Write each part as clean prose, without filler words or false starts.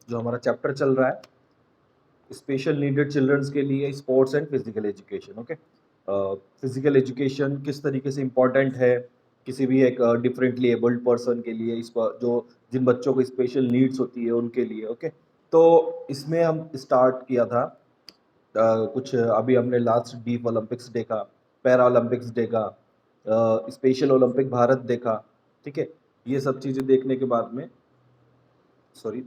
जो हमारा चैप्टर चल रहा है स्पेशल नीडेड चिल्ड्रंस के लिए sports and physical education. Okay, physical education किस तरीके से इम्पोर्टेंट है किसी भी एक डिफरेंटली एबल्ड पर्सन के लिए, इस पर जो जिन बच्चों को स्पेशल नीड्स होती है उनके लिए। ओके, तो इसमें हम स्टार्ट किया था कुछ अभी हमने लास्ट डीप ओलंपिक्स देखा, पैरा ओलंपिक्स देखा, स्पेशल ओलंपिक भारत देखा। ठीक है, ये सब चीज़ें देखने के बाद में सॉरी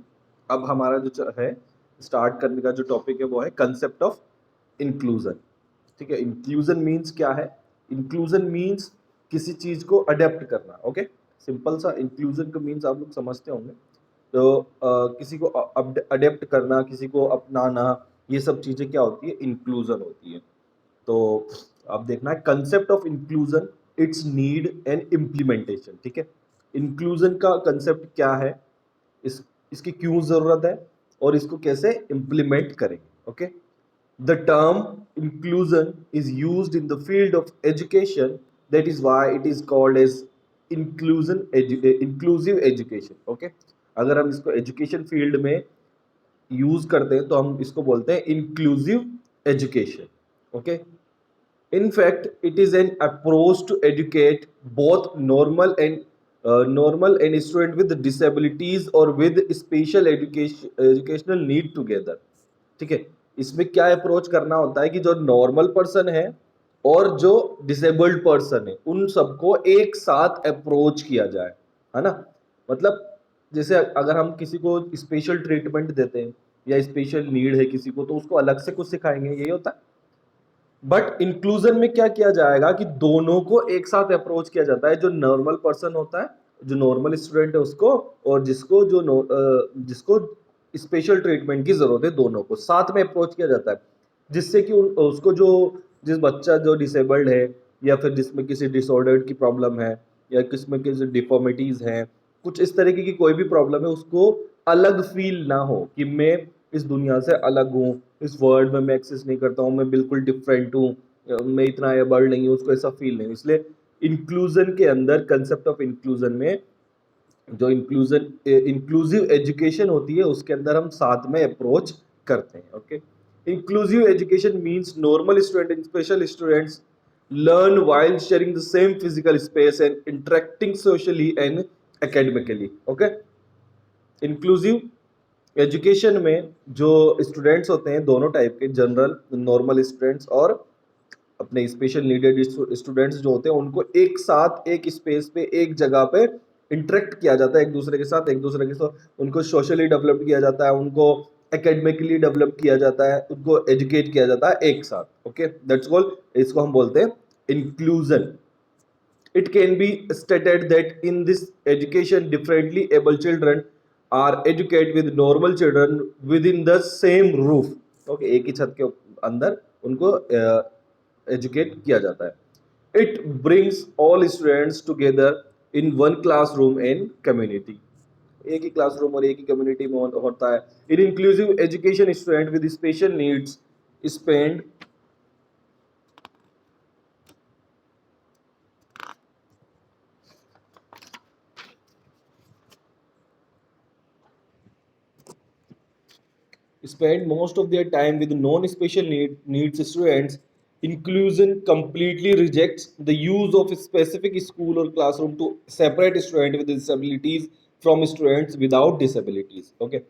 अब हमारा जो है स्टार्ट करने का जो टॉपिक है वो है कंसेप्ट ऑफ इंक्लूजन। ठीक है, इंक्लूजन मीन्स क्या है? इंक्लूजन मीन्स किसी चीज को अडेप्ट करना। ओके, सिंपल सा इंक्लूजन का मीन्स आप लोग समझते होंगे। तो किसी को अडेप्ट करना, किसी को अपनाना, ये सब चीजें क्या होती है? इंक्लूजन होती है। तो अब देखना है concept of inclusion, it's need and implementation. ठीक है, इंक्लूजन का कंसेप्ट क्या है, इसकी क्यों जरूरत है और इसको कैसे इम्प्लीमेंट करेंगे। Okay, the term inclusion is used in the field of education, that is why it is called as inclusive education. Okay, अगर हम इसको एजुकेशन फील्ड में यूज करते हैं तो हम इसको बोलते हैं inclusive education. Okay, in fact it is an approach to educate both normal and student with disabilities or with special educational need together। ठीक है, इसमें क्या अप्रोच करना होता है कि जो नॉर्मल पर्सन है और जो डिसेबल्ड पर्सन है उन सबको एक साथ अप्रोच किया जाए, है ना। मतलब जैसे अगर हम किसी को स्पेशल ट्रीटमेंट देते हैं या स्पेशल नीड है किसी को, तो उसको अलग से कुछ सिखाएंगे, यही होता है। बट इंक्लूजन में क्या किया जाएगा कि दोनों को एक साथ अप्रोच किया जाता है, जो नॉर्मल पर्सन होता है, जो नॉर्मल स्टूडेंट है उसको, और जिसको स्पेशल ट्रीटमेंट की जरूरत है, दोनों को साथ में अप्रोच किया जाता है, जिससे कि उसको जिस बच्चा जो डिसेबल्ड है या फिर जिसमें किसी डिसऑर्डर की प्रॉब्लम है या किसमें किसी डिफॉर्मिटीज हैं, कुछ इस तरीके की कोई भी प्रॉब्लम है, उसको अलग फील ना हो कि मैं इस दुनिया से अलग हूँ, इस वर्ल्ड में मैं एक्सेस नहीं करता हूँ, मैं बिल्कुल डिफरेंट हूँ, मैं इतना एबल्ड नहीं हूँ, उसको ऐसा फील नहीं। इसलिए इंक्लूजन के अंदर, कंसेप्ट ऑफ इंक्लूजन में, जो इंक्लूसिव एजुकेशन होती है उसके अंदर हम साथ में अप्रोच करते हैं। Okay, inclusive education means normal student and special students learn while sharing the same physical space and interacting socially and academically। okay, inclusive education में जो स्टूडेंट्स होते हैं दोनों टाइप के, जनरल नॉर्मल स्टूडेंट्स और अपने स्पेशल नीडेड स्टूडेंट्स जो होते हैं, उनको एक साथ एक स्पेस पे एक जगह पे इंटरेक्ट किया जाता है, एक दूसरे के साथ उनको सोशली डेवलप किया जाता है, उनको एकेडमिकली डेवलप किया जाता है, उनको एजुकेट किया जाता है एक साथ। ओके, दैट्स ऑल, इसको हम बोलते हैं inclusion. It can be stated that in this education differently able children are educated with normal children within the same roof। okay, एक ही छत के अंदर उनको एजुकेट किया जाता है। It brings all students together in one classroom and community। एक ही classroom और एक ही कम्युनिटी में होता है। In inclusive education student with special needs spend spend most of their time with non-special needs students। Inclusion completely rejects the use of a specific school or classroom to separate students with disabilities from students without disabilities। Okay,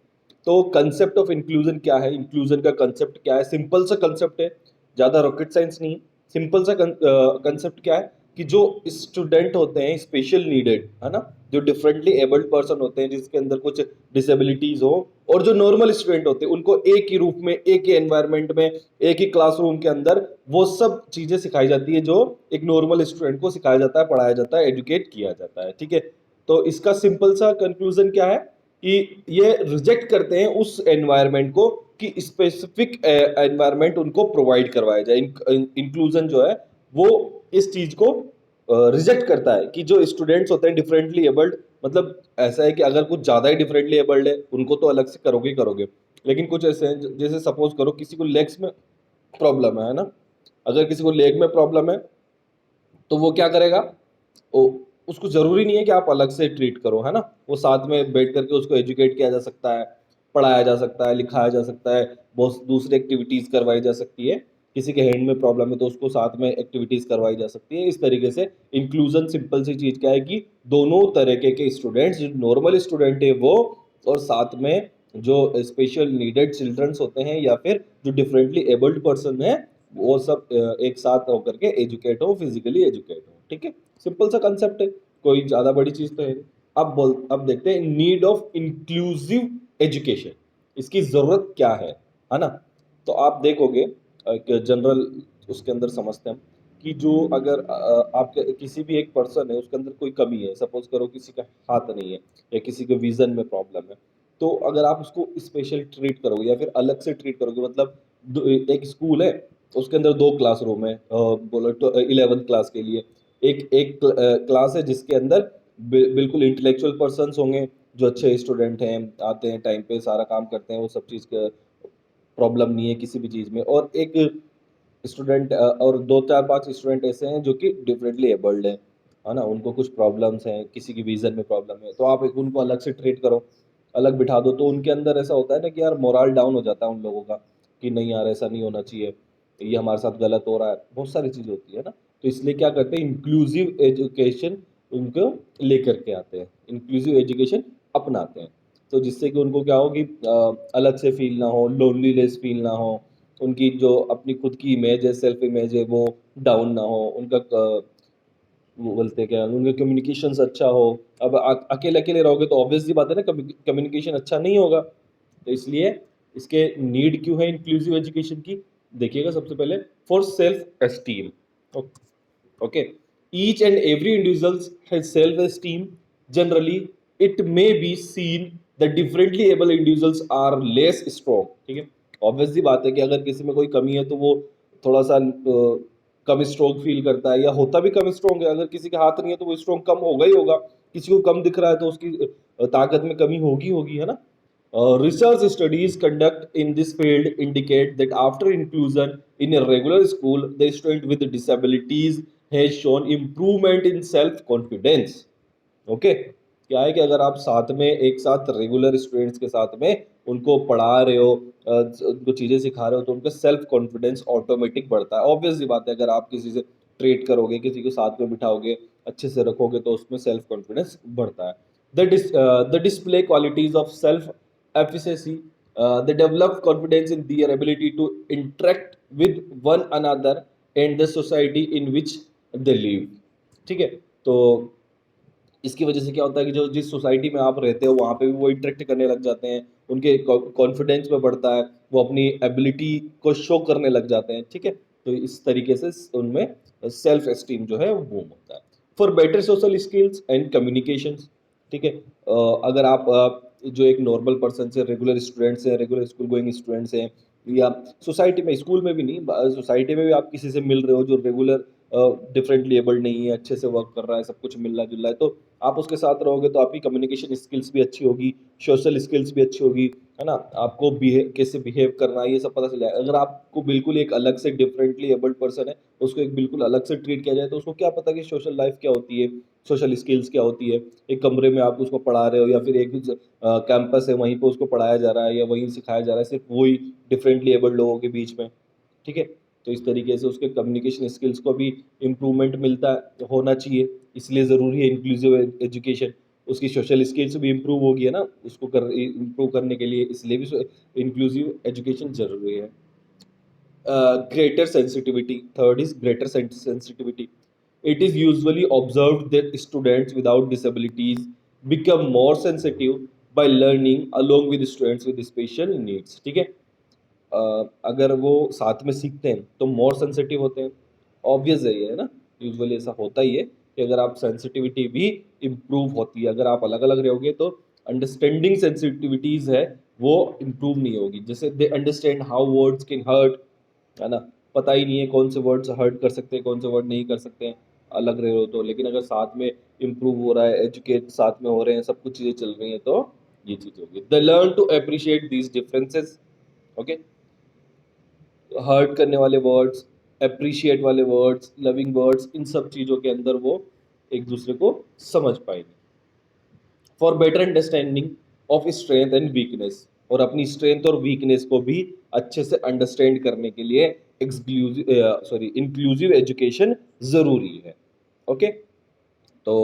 तो concept of inclusion क्या है? Inclusion का concept क्या है? Simple सा concept है, ज़्यादा rocket science नहीं। सिंपल सा कंसेप्ट क्या है कि जो स्टूडेंट होते हैं स्पेशल नीडेड, है ना, जो डिफरेंटली एबल्ड पर्सन होते हैं जिसके अंदर कुछ डिसेबिलिटीज हो, और जो नॉर्मल स्टूडेंट होते हैं उनको एक ही रूप में, एक ही एनवायरनमेंट में, एक ही क्लासरूम के अंदर वो सब चीजें सिखाई जाती है जो एक नॉर्मल स्टूडेंट को सिखाया जाता है, पढ़ाया जाता है, एजुकेट किया जाता है। ठीक है, तो इसका सिंपल सा कंक्लूजन क्या है कि ये रिजेक्ट करते हैं उस एनवायरनमेंट को कि स्पेसिफिक एनवायरनमेंट उनको प्रोवाइड करवाया जाए। इंक्लूजन जो है वो इस चीज को रिजेक्ट करता है कि जो स्टूडेंट्स होते हैं डिफरेंटली एबल्ड, मतलब ऐसा है कि अगर कुछ ज़्यादा ही डिफरेंटली एबल्ड है उनको तो अलग से करोगे ही करोगे, लेकिन कुछ ऐसे हैं जैसे सपोज करो किसी को लेग्स में प्रॉब्लम है ना, अगर किसी को लेग में प्रॉब्लम है तो वो क्या करेगा, वो उसको ज़रूरी नहीं है कि आप अलग से ट्रीट करो, है ना, वो साथ में बैठ करके उसको एजुकेट किया जा सकता है। पढ़ाया जा सकता है, लिखाया जा सकता है, बहुत दूसरी एक्टिविटीज़ करवाई जा सकती है। किसी के हैंड में प्रॉब्लम है तो उसको साथ में एक्टिविटीज़ करवाई जा सकती है। इस तरीके से इंक्लूज़न सिंपल सी चीज़ क्या है कि दोनों तरीके के स्टूडेंट्स, जो नॉर्मल स्टूडेंट है वो, और साथ में जो स्पेशल नीडेड चिल्ड्रंस होते हैं या फिर जो डिफरेंटली एबल्ड पर्सन है, वो सब एक साथ होकर के एजुकेट हो, फिजिकली एजुकेट हो। ठीक है, सिंपल सा कंसेप्ट है, कोई ज़्यादा बड़ी चीज़ तो है नहीं। अब देखते हैं नीड ऑफ इंक्लूसिव एजुकेशन, इसकी ज़रूरत क्या है ना? तो आप देखोगे जनरल उसके अंदर समझते हैं कि जो अगर आपके किसी भी एक पर्सन है उसके अंदर कोई कमी है, सपोज करो किसी का हाथ नहीं है या किसी के विजन में प्रॉब्लम है, तो अगर आप उसको स्पेशल ट्रीट करोगे या फिर अलग से ट्रीट करोगे, मतलब एक स्कूल है, उसके अंदर दो क्लासरूम है, बोलो तो 11th क्लास के लिए एक एक क्लास है जिसके अंदर बिल्कुल इंटेलेक्चुअल पर्सन्स होंगे, जो अच्छे स्टूडेंट हैं, आते हैं टाइम पे, सारा काम करते हैं, वो सब चीज़ का प्रॉब्लम नहीं है किसी भी चीज़ में, और एक स्टूडेंट और 2 4 5 स्टूडेंट ऐसे हैं जो कि डिफरेंटली एबल्ड हैं, है ना? उनको कुछ प्रॉब्लम्स हैं, किसी की विज़न में प्रॉब्लम है, तो आप एक उनको अलग से ट्रीट करो, अलग बिठा दो, तो उनके अंदर ऐसा होता है ना कि यार मोरल डाउन हो जाता है उन लोगों का, कि नहीं यार ऐसा नहीं होना चाहिए, ये हमारे साथ गलत हो रहा है, बहुत सारी चीज़ें होती है ना? तो इसलिए क्या करते हैं, इंक्लूसिव एजुकेशन उनको लेकर के आते हैं, इंक्लूसिव एजुकेशन अपनाते हैं। तो जिससे कि उनको क्या हो कि अलग से फ़ील ना हो, लोनलीनेस फ़ील ना हो, उनकी जो अपनी खुद की इमेज है, सेल्फ इमेज है, वो डाउन ना हो, उनका वो बोलते हैं क्या, उनका कम्युनिकेशंस अच्छा हो। अब अकेले-अकेले रहोगे तो ऑब्वियस सी बात है ना, कम्युनिकेशन अच्छा नहीं होगा। तो इसलिए इसके नीड क्यों है इंक्लूसिव एजुकेशन की? देखिएगा सबसे पहले for self esteem. Okay, each and every individuals has self esteem. Generally it may be seen that differently abled individuals are less strong. ठीक है, ऑब्वियस सी बात है कि अगर किसी में कोई कमी है तो वो थोड़ा सा कम स्ट्रॉन्ग फील करता है, या होता भी कम स्ट्रॉन्ग है। अगर किसी के हाथ नहीं है तो वो स्ट्रॉन्ग कम होगा ही होगा। किसी को कम दिख रहा है तो उसकी ताकत में कमी होगी होगी, है ना? Research studies conduct in this field indicate that after inclusion in a regular school, the student with disabilities has shown improvement in self-confidence. Okay, क्या है कि अगर आप साथ में एक साथ रेगुलर स्टूडेंट्स के साथ में उनको पढ़ा रहे हो, उनको चीज़ें सिखा रहे हो, तो उनका सेल्फ कॉन्फिडेंस ऑटोमेटिक बढ़ता है। ऑब्वियस सी बात है, अगर आप किसी से ट्रीट करोगे, किसी को साथ में बिठाओगे, अच्छे से रखोगे, तो उसमें सेल्फ कॉन्फिडेंस बढ़ता है। The display qualities of self efficacy, they develop confidence in their ability to interact with one another and the society in which they live। ठीक है, तो इसकी वजह से क्या होता है कि जो जिस सोसाइटी में आप रहते हो वहाँ पे भी वो इंटरेक्ट करने लग जाते हैं, उनके कॉन्फिडेंस में बढ़ता है, वो अपनी एबिलिटी को शो करने लग जाते हैं। ठीक है, तो इस तरीके से उनमें सेल्फ एस्टीम जो है वो बूम होता है। For better social skills and communication. ठीक है, अगर आप जो एक नॉर्मल पर्सन से, रेगुलर स्टूडेंट्स हैं, रेगुलर स्कूल गोइंग स्टूडेंट्स हैं, या सोसाइटी में, स्कूल में भी नहीं, सोसाइटी में भी आप किसी से मिल रहे हो जो रेगुलर डिफरेंटली एबल्ड नहीं है, अच्छे से वर्क कर रहा है, सब कुछ मिल जुल रहा है, तो आप उसके साथ रहोगे तो आपकी कम्युनिकेशन स्किल्स भी अच्छी होगी, सोशल स्किल्स भी अच्छी होगी, है ना? आपको कैसे बिहेव करना है ये सब पता चल जाएगा। अगर आपको बिल्कुल एक अलग से डिफरेंटली एबल्ड पर्सन है, उसको एक बिल्कुल अलग से ट्रीट किया जाए, तो उसको क्या पता कि सोशल लाइफ क्या होती है, सोशल स्किल्स क्या होती है। एक कमरे में आप उसको पढ़ा रहे हो या फिर एक कैंपस है वहीं पे उसको पढ़ाया जा रहा है या वहीं सिखाया जा रहा है, सिर्फ वही डिफरेंटली एबल्ड लोगों के बीच में। ठीक है, तो इस तरीके से उसके कम्युनिकेशन स्किल्स को भी इम्प्रूवमेंट मिलता होना चाहिए, इसलिए ज़रूरी है इंक्लूसिव एजुकेशन। उसकी सोशल स्किल्स भी इम्प्रूव होगी, है ना? उसको इम्प्रूव करने के लिए इसलिए भी इंक्लूसिव एजुकेशन ज़रूरी है। Greater sensitivity. Third is greater sensitivity. It is usually observed that students without disabilities become more sensitive by learning along with students with special needs। ठीक है, अगर वो साथ में सीखते हैं तो मोर सेंसिटिव होते हैं। ऑब्वियस है ये, है ना? यूजुअली ऐसा होता ही है कि अगर आप सेंसिटिविटी भी इम्प्रूव होती है। अगर आप अलग अलग रहोगे तो अंडरस्टैंडिंग सेंसिटिविटीज़ है वो इम्प्रूव नहीं होगी। जैसे they understand how words can hurt, है ना? पता ही नहीं है कौन से वर्ड्स हर्ट कर सकते हैं, कौन से वर्ड नहीं कर सकते हैं, अलग रहे हो तो। लेकिन अगर साथ में इम्प्रूव हो रहा है, एजुकेट साथ में हो रहे हैं, सब कुछ चीज़ें चल रही हैं, तो ये चीज़ होगी। They learn to appreciate these differences. Okay, hurt करने वाले वर्ड्स, एप्रिशिएट वाले वर्ड्स, लविंग वर्ड्स, इन सब चीज़ों के अंदर वो एक दूसरे को समझ पाएंगे। For better understanding of strength and weakness. और अपनी स्ट्रेंथ और वीकनेस को भी अच्छे से अंडरस्टैंड करने के लिए इंक्लूसिव एजुकेशन ज़रूरी है। ओके, तो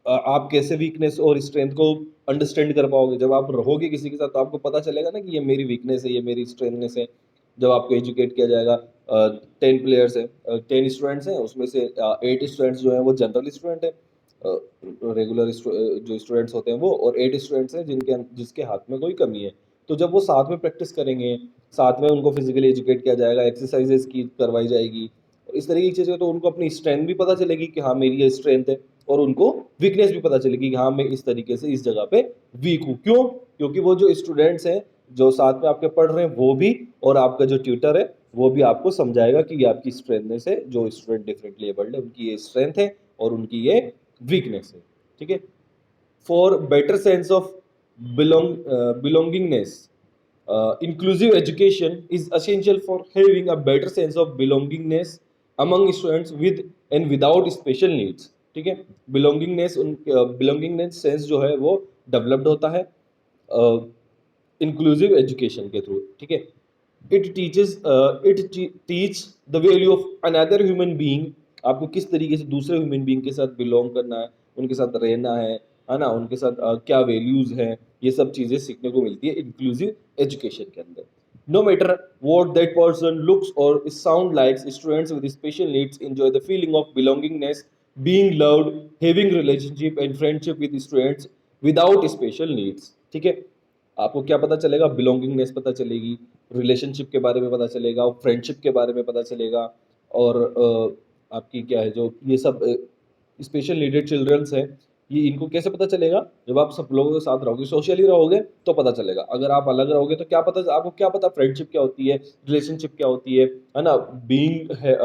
आप कैसे वीकनेस और स्ट्रेंथ को अंडरस्टैंड कर पाओगे? जब आप रहोगे किसी के साथ तो आपको पता चलेगा ना कि ये मेरी वीकनेस है, ये मेरी स्ट्रेंथनेस है। जब आपको एजुकेट किया जाएगा, 10 प्लेयर्स हैं, 10 स्टूडेंट्स हैं, उसमें से 8 स्टूडेंट्स जो हैं वो जनरल स्टूडेंट हैं, रेगुलर जो स्टूडेंट्स होते हैं वो, और 8 स्टूडेंट्स हैं जिसके हाथ में कोई कमी है। तो जब वो साथ में प्रैक्टिस करेंगे, साथ में उनको फिजिकली एजुकेट किया जाएगा, एक्सरसाइजेस की करवाई जाएगी, इस तरीके की चीज़ें, तो उनको अपनी स्ट्रेंथ भी पता चलेगी कि हाँ मेरी ये स्ट्रेंथ है, और उनको वीकनेस भी पता चलेगी कि हाँ मैं इस तरीके से इस जगह पे वीक हूँ। क्यों? क्योंकि वो जो स्टूडेंट्स हैं जो साथ में आपके पढ़ रहे हैं वो भी, और आपका जो ट्यूटर है वो भी आपको समझाएगा कि ये आपकी स्ट्रेंथनेस है, जो स्टूडेंट डिफरेंटली एबल्ड है उनकी ये स्ट्रेंथ है और उनकी ये वीकनेस है। ठीक है, for better sense of belongingness, inclusive education is essential for having a better sense of belongingness among students with and without special needs। ठीक है, बिलोंगिंगनेस सेंस जो है वो डेवलप्ड होता है इंक्लूसिव एजुकेशन के थ्रू। ठीक है, it teach the value of another human being, आपको किस तरीके से दूसरे ह्यूमन बीइंग के साथ बिलोंग करना है, उनके साथ रहना है ना, उनके साथ क्या वैल्यूज हैं, ये सब चीज़ें सीखने को मिलती है इंक्लूसिव एजुकेशन के अंदर। No matter what that person looks or sound like, students with special needs enjoy the feeling of belongingness, being loved, having relationship and friendship with students without special needs। ठीक है, आपको क्या पता चलेगा? Belongingness पता चलेगी, रिलेशनशिप के बारे में पता चलेगा, फ्रेंडशिप के बारे में पता चलेगा, और आपकी क्या है जो ये सब स्पेशल नीडेड चिल्ड्रंस हैं, ये इनको कैसे पता चलेगा? जब आप सब लोगों के साथ रहोगे, सोशली रहोगे तो पता चलेगा। अगर आप अलग रहोगे तो क्या पता, आपको क्या पता फ्रेंडशिप क्या होती है, रिलेशनशिप क्या होती है ना, बीइंग है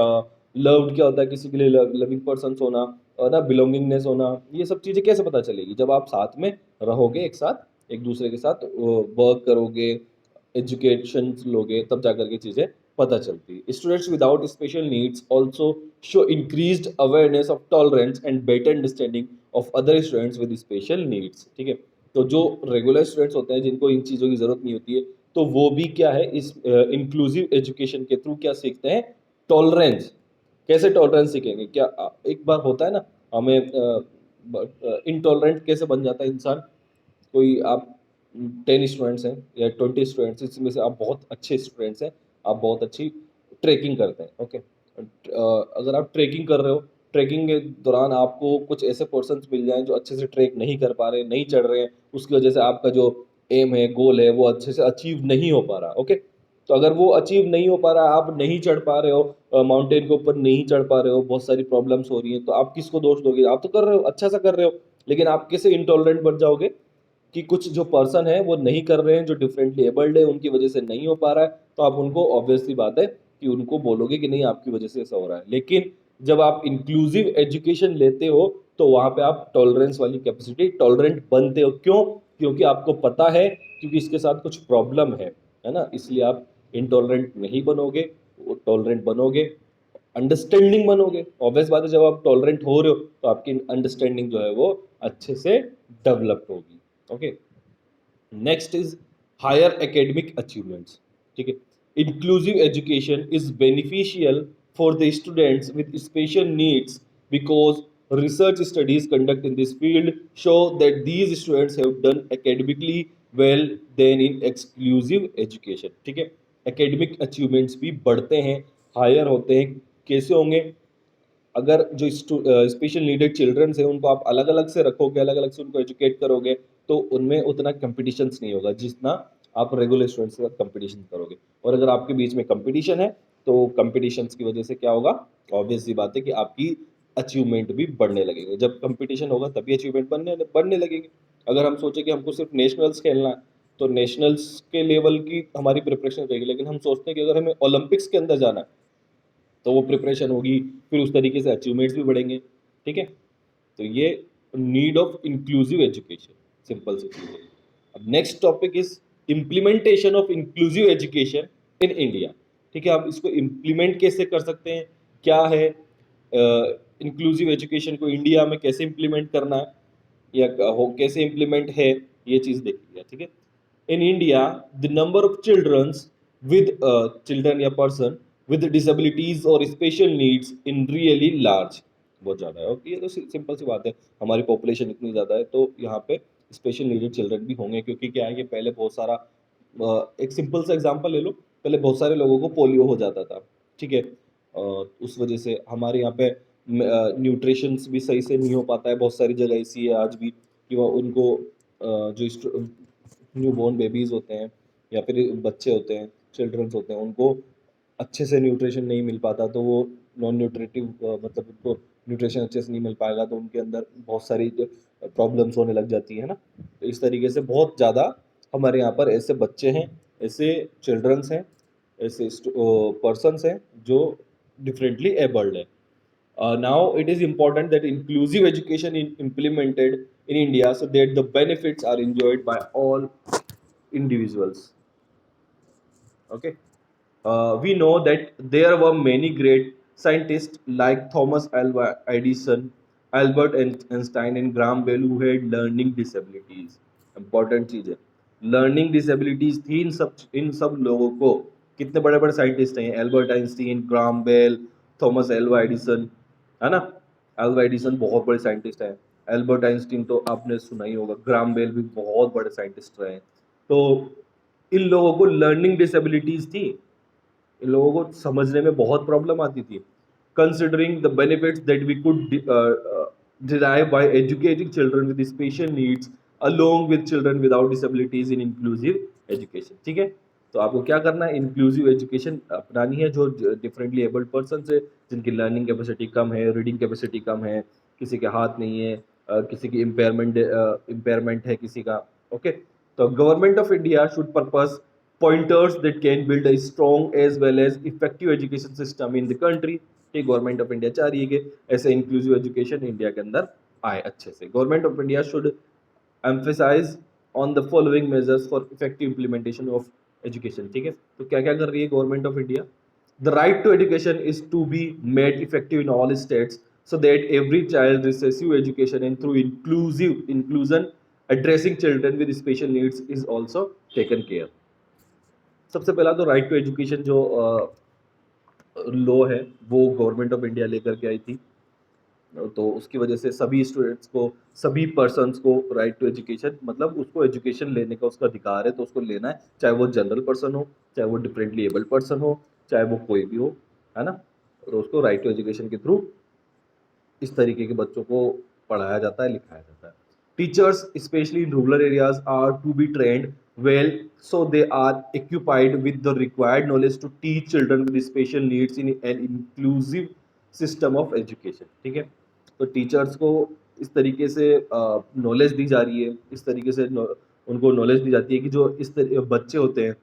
लव्ड क्या होता है, किसी के लिए लविंग पर्सन होना, और ना बिलोंगिंगनेस होना, ये सब चीज़ें कैसे पता चलेगी? जब आप साथ में रहोगे, एक साथ एक दूसरे के साथ वर्क करोगे, एजुकेशन लोगे, तब जाकर के चीज़ें पता चलती है। Students without special needs also show increased awareness of tolerance and better understanding of other students with special needs. ठीक है, तो जो रेगुलर स्टूडेंट्स होते हैं जिनको इन चीज़ों की ज़रूरत नहीं होती है, तो वो भी क्या है, इस इंक्लूसिव एजुकेशन के थ्रू क्या सीखते हैं? टॉलरेंस। कैसे टॉलरेंस सीखेंगे? क्या एक बार होता है ना, हमें इनटॉलरेंट कैसे बन जाता है इंसान? कोई आप 10 स्टूडेंट्स हैं या 20 स्टूडेंट्स, इसमें से आप बहुत अच्छे स्टूडेंट्स हैं, आप बहुत अच्छी ट्रैकिंग करते हैं। ओके, अगर आप ट्रैकिंग कर रहे हो, ट्रैकिंग के दौरान आपको कुछ ऐसे पर्सन्स मिल जाएं जो अच्छे से ट्रैक नहीं कर पा रहे, नहीं चढ़ रहे हैं, उसकी वजह से आपका जो एम है, गोल है, वो अच्छे से अचीव नहीं हो पा रहा। ओके, तो अगर वो अचीव नहीं हो पा रहा, आप नहीं चढ़ पा रहे हो, माउंटेन के ऊपर नहीं चढ़ पा रहे हो, बहुत सारी प्रॉब्लम्स हो रही हैं, तो आप किसको दोष दोगे? आप तो कर रहे हो, अच्छा सा कर रहे हो, लेकिन आप कैसे इंटॉलरेंट बन जाओगे कि कुछ जो पर्सन है वो नहीं कर रहे हैं, जो डिफरेंटली एबल्ड है, उनकी वजह से नहीं हो पा रहा है, तो आप उनको ऑब्वियसली बात है कि उनको बोलोगे कि नहीं आपकी वजह से ऐसा हो रहा है। लेकिन जब आप इंक्लूसिव एजुकेशन लेते हो तो वहाँ पे आप टॉलरेंस वाली कैपेसिटी, टॉलरेंट बनते हो। क्यों? क्योंकि आपको पता है, क्योंकि इसके साथ कुछ प्रॉब्लम है ना, इसलिए आप इनटॉलरेंट नहीं बनोगे, वो टॉलरेंट बनोगे, अंडरस्टैंडिंग बनोगे। ऑब्वियस बात है, जब आप टॉलरेंट हो रहे हो तो आपकी अंडरस्टैंडिंग जो है वो अच्छे से डेवलप होगी। Okay, next is higher academic achievements. ठीक है, inclusive education is beneficial for the students with special needs because research studies conduct in this field show that these students have done academically well than in exclusive education। ठीक है, academic achievements भी बढ़ते हैं, higher होते हैं। कैसे होंगे? अगर जो स्पेशल नीडेड चिल्ड्रंस हैं उनको आप अलग अलग से रखोगे, अलग अलग से उनको एजुकेट करोगे, तो उनमें उतना कंपटीशंस नहीं होगा जितना आप रेगुलर स्टूडेंट्स के साथ कंपटीशन करोगे। और अगर आपके बीच में कंपटीशन है तो कंपटीशंस की वजह से क्या होगा? ऑब्वियस सी बात है कि आपकी अचीवमेंट भी बढ़ने लगेंगे। जब कंपटीशन होगा तभी अचीवमेंट बढ़ने लगेगी। अगर हम सोचें कि हमको सिर्फ नेशनल्स खेलना है, तो नेशनल्स के लेवल की हमारी प्रिपरेशन रहेगी, लेकिन हम सोचते हैं कि अगर हमें ओलंपिक्स के अंदर जाना है तो वो प्रिपरेशन होगी, फिर उस तरीके से अचीवमेंट्स भी बढ़ेंगे। ठीक है, तो ये need of inclusive education, simple सी चीज़ है। अब next topic is implementation of inclusive education in India. ठीक है, आप इसको इम्प्लीमेंट कैसे कर सकते हैं, क्या है इंक्लूसिव एजुकेशन को इंडिया में कैसे इम्प्लीमेंट करना है, या हो कैसे इम्प्लीमेंट है, ये चीज़ देखिए। ठीक है, in India, the number of children या person with disabilities or special needs in really large, बहुत ज़्यादा है। और ये तो सिंपल सी बात है, हमारी पॉपुलेशन इतनी ज़्यादा है तो यहाँ पे स्पेशल नीडेड चिल्ड्रन भी होंगे, क्योंकि क्या है कि पहले बहुत सारा एक सिंपल सा एग्जांपल ले लो, पहले बहुत सारे लोगों को पोलियो हो जाता था, ठीक है। उस वजह से हमारे यहाँ पे न्यूट्रिशंस भी सही से नहीं हो पाता है, बहुत सारी जगह ऐसी है आज भी कि वो उनको जो न्यू बॉर्न बेबीज होते हैं या फिर बच्चे होते हैं, चिल्ड्रंस होते हैं, उनको अच्छे से न्यूट्रिशन नहीं मिल पाता, तो वो नॉन न्यूट्रिटिव मतलब उनको न्यूट्रिशन अच्छे से नहीं मिल पाएगा तो उनके अंदर बहुत सारी प्रॉब्लम्स होने लग जाती है ना। तो इस तरीके से बहुत ज़्यादा हमारे यहाँ पर ऐसे बच्चे हैं, ऐसे चिल्ड्रंस हैं, ऐसे पर्सन्स हैं जो डिफरेंटली एबल्ड है। Now it is important that inclusive education is implemented in India so that the benefits are enjoyed by all individuals. Okay. We know that there were many great scientists like Thomas Alva Edison, Albert Einstein, and Graham Bell who had learning disabilities. Important चीज है, learning disabilities थी इन सब लोगों को। कितने बड़े बड़े scientist हैं, Albert Einstein, Graham Bell, Thomas Alva Edison, है ना। एल्वा एडिसन बहुत बड़े साइंटिस्ट हैं, एल्बर्ट आइंस्टीन तो आपने सुना ही होगा, ग्राम बेल भी बहुत बड़े साइंटिस्ट रहे हैं। तो इन लोगों को लर्निंग डिसेबिलिटीज थी, इन लोगों को समझने में बहुत प्रॉब्लम आती थी। Considering the benefits that we could derive by educating children with special needs along with children without disabilities in inclusive education, ठीक है। तो आपको क्या करना है, इंक्लूसिव एजुकेशन अपनानी है, जो डिफरेंटली एबल्ड पर्सन है, जिनकी लर्निंग कैपेसिटी कम है, रीडिंग कैपेसिटी कम है, किसी के हाथ नहीं है, किसी की इम्पेयरमेंट है किसी का। ओके, तो government of India should purpose pointers that can build a strong as well as effective education system in the country। Government of India चाह रही है कि ऐसे इंक्लूसिव एजुकेशन इंडिया के अंदर आए अच्छे से। Government of India should emphasise on the following measures for effective implementation of education, ठीक है। तो क्या क्या कर रही है government of India? The right to education is to be made effective in all states so that every child receives education and through inclusion addressing children with special needs is also taken care। सबसे पहला तो right to education जो law है वो government of India लेकर के आई थी, तो उसकी वजह से सभी स्टूडेंट्स को, सभी पर्सन्स को राइट टू एजुकेशन, मतलब उसको एजुकेशन लेने का उसका अधिकार है, तो उसको लेना है, चाहे वो जनरल पर्सन हो, चाहे वो डिफरेंटली एबल्ड पर्सन हो, चाहे वो कोई भी हो, है ना। तो उसको राइट टू एजुकेशन के थ्रू इस तरीके के बच्चों को पढ़ाया जाता है, लिखाया जाता है। Teachers specially in rural areas are to be trained well so they are occupied with the required knowledge to teach children with special needs in an inclusive system of education, ठीक है। तो टीचर्स को इस तरीके से knowledge दी जा रही है, इस तरीके से उनको नॉलेज दी जाती है कि जो इस बच्चे होते हैं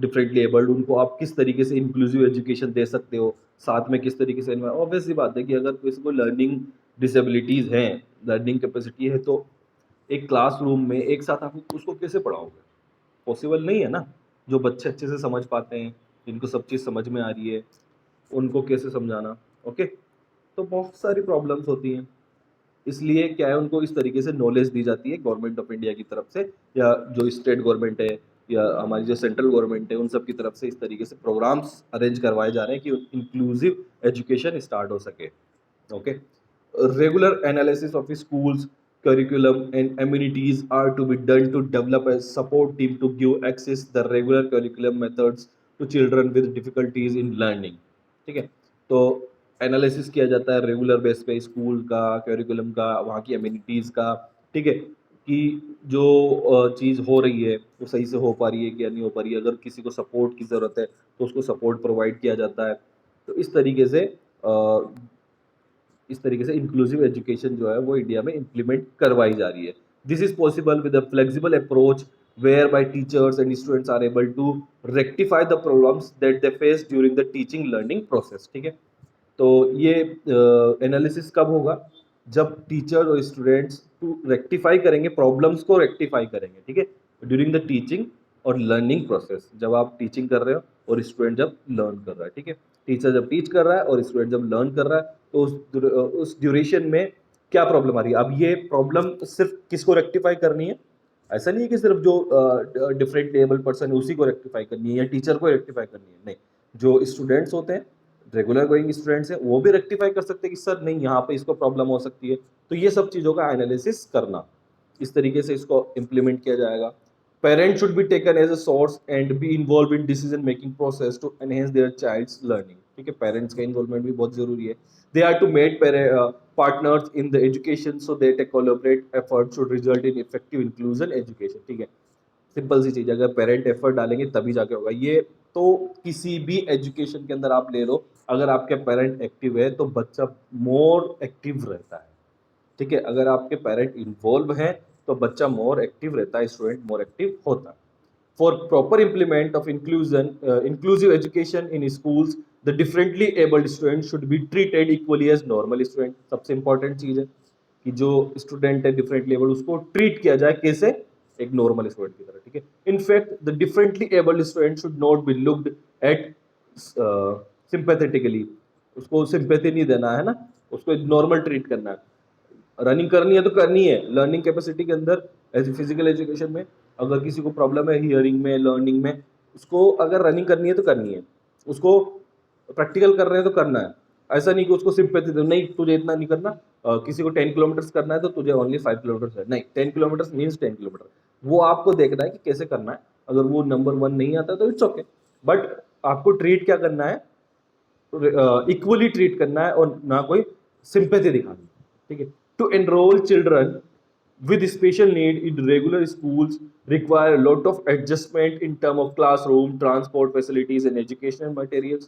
डिफरेंटली एबल्ड, उनको आप किस तरीके से इंक्लूसिव एजुकेशन दे सकते हो, साथ में किस तरीके से। ऑब्वियस सी बात है कि अगर किसी को लर्निंग डिसेबिलिटीज़ हैं, लर्निंग कैपेसिटी है, तो एक क्लासरूम में एक साथ आप उसको कैसे पढ़ाओगे? पॉसिबल नहीं है ना। जो बच्चे अच्छे से समझ पाते हैं, जिनको सब चीज़ समझ में आ रही है, उनको कैसे समझाना? ओके, तो बहुत सारी प्रॉब्लम्स होती हैं, इसलिए क्या है, उनको इस तरीके से नॉलेज दी जाती है गवर्नमेंट ऑफ इंडिया की तरफ से, या जो स्टेट गवर्नमेंट है या हमारी जो सेंट्रल गवर्नमेंट है, उन सब की तरफ से इस तरीके से प्रोग्राम्स अरेंज करवाए जा रहे हैं कि इंक्लूसिव एजुकेशन स्टार्ट हो सके। Okay, regular analysis of schools curriculum and amenities are to be done to develop a support team to give access the regular curriculum methods to children with difficulties in learning, ठीक है। तो analysis किया जाता है regular base पे school का, curriculum का, वहाँ की एमिनिटीज़ का, ठीक है, कि जो चीज़ हो रही है वो सही से हो पा रही है कि नहीं हो पा रही है। अगर किसी को सपोर्ट की ज़रूरत है तो उसको सपोर्ट प्रोवाइड किया जाता है। तो इस तरीके से इंक्लूसिव एजुकेशन जो है वो इंडिया में इम्प्लीमेंट करवाई जा रही है। This is possible with a flexible approach whereby teachers and students are able to rectify the problems that they face during the teaching learning process, ठीक है। तो ये एनालिसिस कब होगा? जब टीचर और स्टूडेंट्स टू रेक्टिफाई करेंगे, problems को रेक्टिफाई करेंगे, ठीक है, ड्यूरिंग द टीचिंग और लर्निंग प्रोसेस, जब आप टीचिंग कर रहे हो और स्टूडेंट जब लर्न कर रहा है, ठीक है। टीचर जब टीच कर रहा है और स्टूडेंट जब लर्न कर रहा है, तो उस ड्यूरेशन में क्या प्रॉब्लम आ रही है? अब ये प्रॉब्लम सिर्फ किसको रेक्टिफाई करनी है? ऐसा नहीं है कि सिर्फ जो डिफरेंट एबल पर्सन है उसी को रेक्टिफाई करनी है या टीचर को रेक्टिफाई करनी है, नहीं, जो स्टूडेंट्स होते हैं, रेगुलर गोइंग स्टूडेंट्स हैं, वो भी रेक्टिफाई कर सकते हैं कि सर नहीं, यहाँ पे इसको प्रॉब्लम हो सकती है। तो ये सब चीज़ों का एनालिसिस करना, इस तरीके से इसको इम्प्लीमेंट किया जाएगा। Parents should be taken as a source and be involve in decision making process to enhance their child's learning. ठीक है, पेरेंट्स का इन्वॉल्वमेंट भी बहुत जरूरी है। They are to made partners in the education so that a collaborate effort should result in effective inclusion education। ठीक है, simple सी चीज है, अगर पेरेंट एफर्ट डालेंगे तभी जाके होगा ये। तो किसी भी एजुकेशन के अंदर आप ले लो, अगर आपके पेरेंट एक्टिव है तो बच्चा मोर एक्टिव रहता है। ठीक है, अगर आपके पेरेंट इन्वॉल्व हैं तो बच्चा मोर एक्टिव रहता है, स्टूडेंट मोर एक्टिव होता है। For proper implement of inclusive education in schools, the differently abled students should be treated equally as normal student। सबसे important चीज है कि जो स्टूडेंट है डिफरेंटली एबल्ड उसको ट्रीट किया जाए कैसे, एक नॉर्मल स्टूडेंट की तरह। ठीक है, in fact the differently abled student should not be looked at sympathetically. उसको सिंपैथी नहीं देना है ना, उसको नॉर्मल ट्रीट करना है। रनिंग करनी है तो करनी है, लर्निंग कैपेसिटी के अंदर एज फिजिकल एजुकेशन में अगर किसी को प्रॉब्लम है हियरिंग में, लर्निंग में, उसको अगर रनिंग करनी है तो करनी है, उसको प्रैक्टिकल कर रहे हैं तो करना है। ऐसा नहीं कि उसको सिंपैथी दो, नहीं तुझे इतना नहीं करना, किसी को 10 किलोमीटर करना है तो तुझे ओनली 5 किलोमीटर है, नहीं 10 किलोमीटर मीन्स 10 किलोमीटर। वो आपको देखना है कि कैसे करना है, अगर वो नंबर 1 नहीं आता तो इट्स ओके, बट आपको ट्रीट क्या करना है, इक्वली ट्रीट करना है और ना कोई सिंपैथी दिखानी। ठीक है, to enrol children with special need in regular schools require a lot of adjustment in term of classroom, transport facilities and educational materials।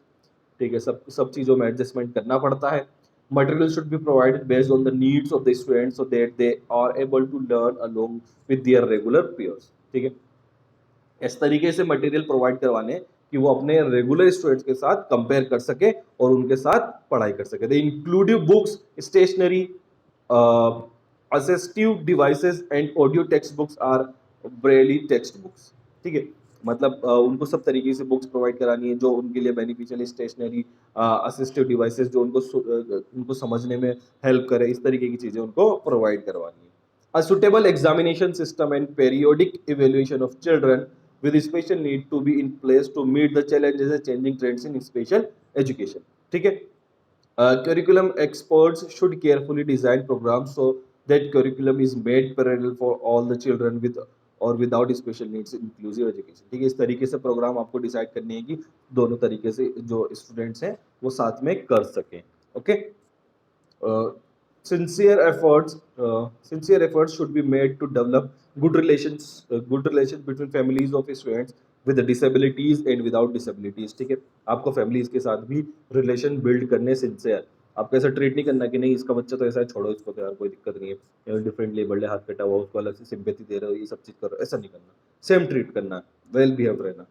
ठीक है, सब सब चीज़ों में एडजस्टमेंट करना पड़ता है। Materials should be provided based on the needs of the students so that they are able to learn along with their regular peers। ठीक है, इस तरीके से मटेरियल प्रोवाइड करवाने कि वो अपने रेगुलर स्टूडेंट्स के साथ कंपेयर कर सके और उनके साथ पढ़ाई कर सके। The inclusive books, stationery, assistive devices and audio text books are braille text books. ठीक है, मतलब उनको सब तरीके से बुक्स प्रोवाइड करानी है जो उनके लिए बेनिफिशियल, स्टेशनरी, असिस्टिव डिवाइसेस जो उनको समझने में हेल्प करे, इस तरीके की चीज़ें उनको प्रोवाइड करवानी है। A suitable examination system and periodic evaluation of children with special need to be in place to meet the challenges and changing trends in special education। ठीक है, curriculum experts should carefully design programs so that curriculum is made parallel for all the children with or without special needs inclusive education। ठीक है, इस तरीके से programme आपको decide करनी है कि दोनों तरीके से जो स्टूडेंट्स हैं वो साथ में कर सकें। Okay, sincere efforts should be made to develop good relations between families of students with disabilities and without disabilities। ठीक है, आपको फैमिलीज के साथ भी रिलेशन बिल्ड करने सिंसियर, आपको ऐसा ट्रीट नहीं करना कि नहीं इसका बच्चा तो ऐसा है, छोड़ो इसको तो यार कोई दिक्कत नहीं है, डिफरेंट लेबल्ड है, हाथ कटा हुआ, उसको अलग से सिंपैथी दे रहे हो, ये सब चीज़ करो, ऐसा नहीं करना, सेम ट्रीट करना, वेल बिहेव रहना।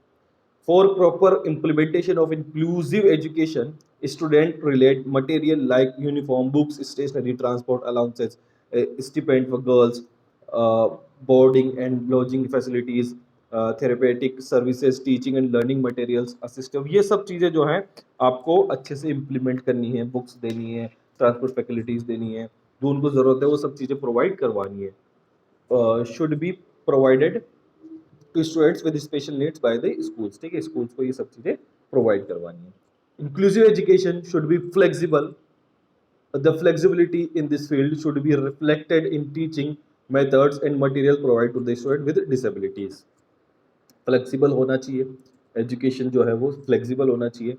For proper implementation of inclusive education, students relate material like uniform, books, stationery, transport allowances, stipend for girls, boarding and lodging facilities, therapeutic services, teaching and learning materials, assistive, ये सब चीज़ें जो हैं आपको अच्छे से implement करनी है, बुक्स देनी है, ट्रांसपोर्ट फैसिलिटीज़ देनी है, जो उनको ज़रूरत है वो सब चीज़ें प्रोवाइड करवानी है। Should be provided to students with special needs by the schools. ठीक है, स्कूल्स को ये सब चीज़ें प्रोवाइड करवानी है। Inclusive education should be flexible. The flexibility in this field should be reflected in teaching methods and material provided to the student with disabilities। Flexible होना चाहिए, एजुकेशन जो है वो फ्लेक्सिबल होना चाहिए।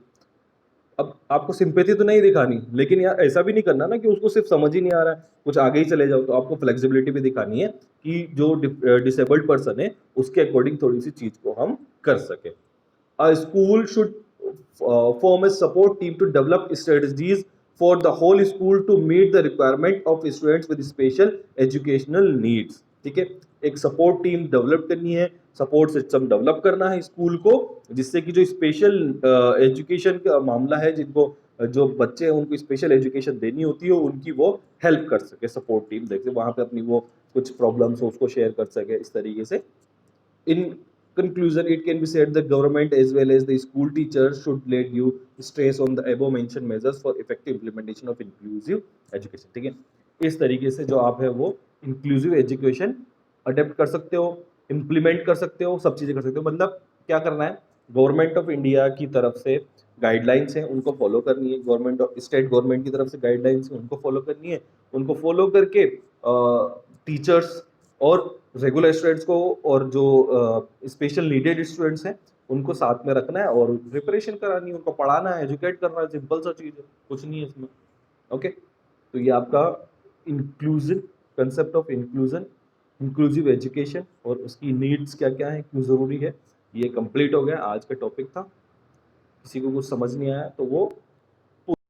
अब आपको सिंपैथी तो नहीं दिखानी, लेकिन यार ऐसा भी नहीं करना ना कि उसको सिर्फ समझ ही नहीं आ रहा है, कुछ आगे ही चले जाओ, तो आपको फ्लेक्सिबिलिटी भी दिखानी है कि जो डिसेबल्ड पर्सन है उसके अकॉर्डिंग थोड़ी सी चीज को हम कर सके। A school should form a support team to develop strategies for the whole school to meet the requirement of students with special educational needs। ठीक है, एक सपोर्ट टीम डेवलप करनी है, सपोर्ट सिस्टम डेवलप करना है स्कूल को, जिससे कि जो स्पेशल एजुकेशन का मामला है, जिनको जो बच्चे हैं उनको स्पेशल एजुकेशन देनी होती है, उनकी वो हेल्प कर सके सपोर्ट टीम, देखिए वहाँ पे अपनी वो कुछ प्रॉब्लम्स हो उसको शेयर कर सके, इस तरीके से। In conclusion, it can be said that government as well as the school teachers should lay due stress on the above mentioned measures for effective implementation of inclusive education। ठीक है, इस तरीके से जो आप है वो इंक्लूसिव एजुकेशन अडेप्ट कर सकते हो, इम्प्लीमेंट कर सकते हो, सब चीज़ें कर सकते हो। मतलब क्या करना है, गवर्नमेंट ऑफ इंडिया की तरफ से गाइडलाइंस हैं उनको फॉलो करनी है, गवर्नमेंट ऑफ स्टेट गवर्नमेंट की तरफ से गाइडलाइंस हैं उनको फॉलो करनी है। उनको फॉलो करके टीचर्स और रेगुलर स्टूडेंट्स को और जो स्पेशल नीडेड स्टूडेंट्स हैं उनको साथ में रखना है और प्रिपरेशन करानी है, उनको पढ़ाना है, एजुकेट करना है, सिंपल सा चीज़ है, कुछ नहीं है इसमें। ओके, तो ये आपका inclusive concept of inclusion, inclusive education और उसकी नीड्स क्या क्या है, क्यों ज़रूरी है, ये कंप्लीट हो गया। आज का टॉपिक था। किसी को कुछ समझ नहीं आया तो वो